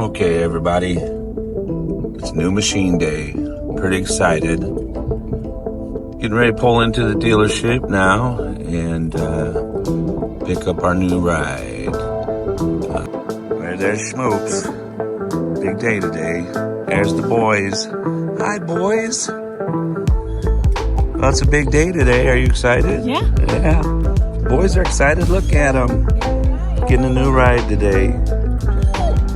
Okay, everybody, it's new machine day. Pretty excited. Getting ready to pull into the dealership now and pick up our new ride. There's Schmoops. Big day today. There's the boys. Hi, boys. Well, it's a big day today. Are you excited? Yeah. Yeah. Boys are excited. Look at them. Getting a new ride today.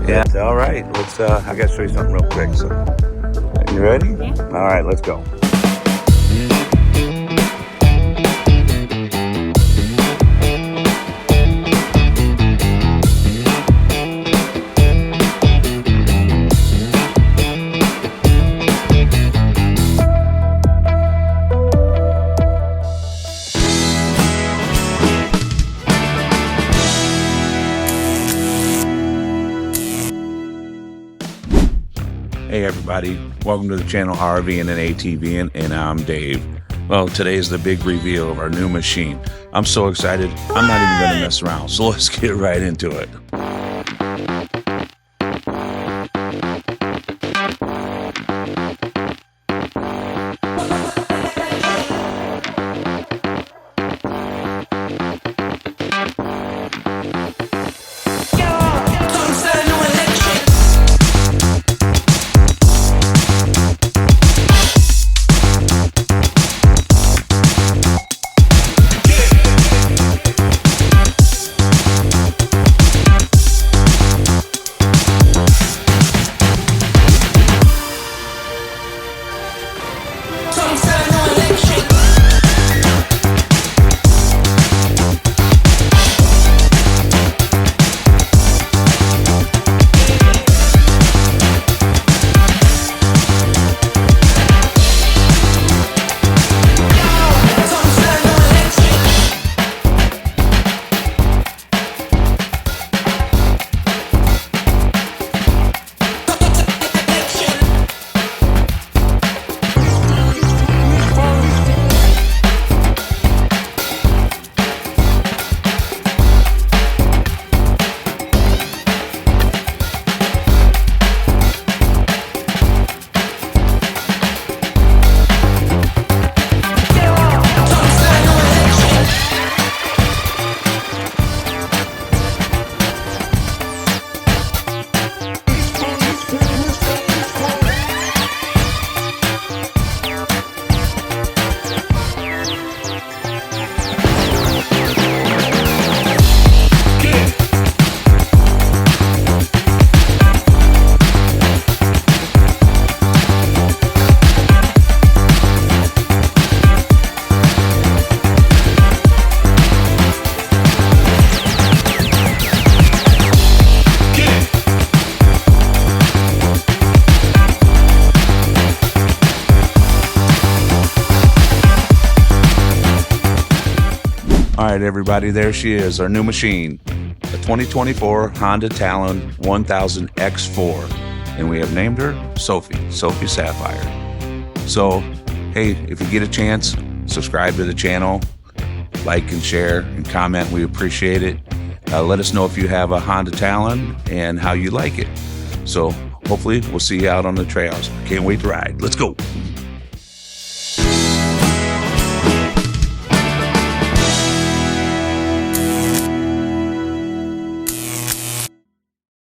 Yeah. All right. Let's. I gotta show you something real quick. So, you ready? Yeah. All right. Let's go. Hey everybody, welcome to the channel RV'n and ATV'n, and I'm Dave. Well, today is the big reveal of our new machine. I'm so excited, I'm not even going to mess around, so let's get right into it. All right, everybody, there she is, our new machine, a 2024 Honda Talon 1000 X4, and we have named her Sophie Sapphire. So, hey, if you get a chance, subscribe to the channel, like and share and comment. We appreciate it. Let us know if you have a Honda Talon and how you like it. So, hopefully, we'll see you out on the trails. Can't wait to ride. Let's go.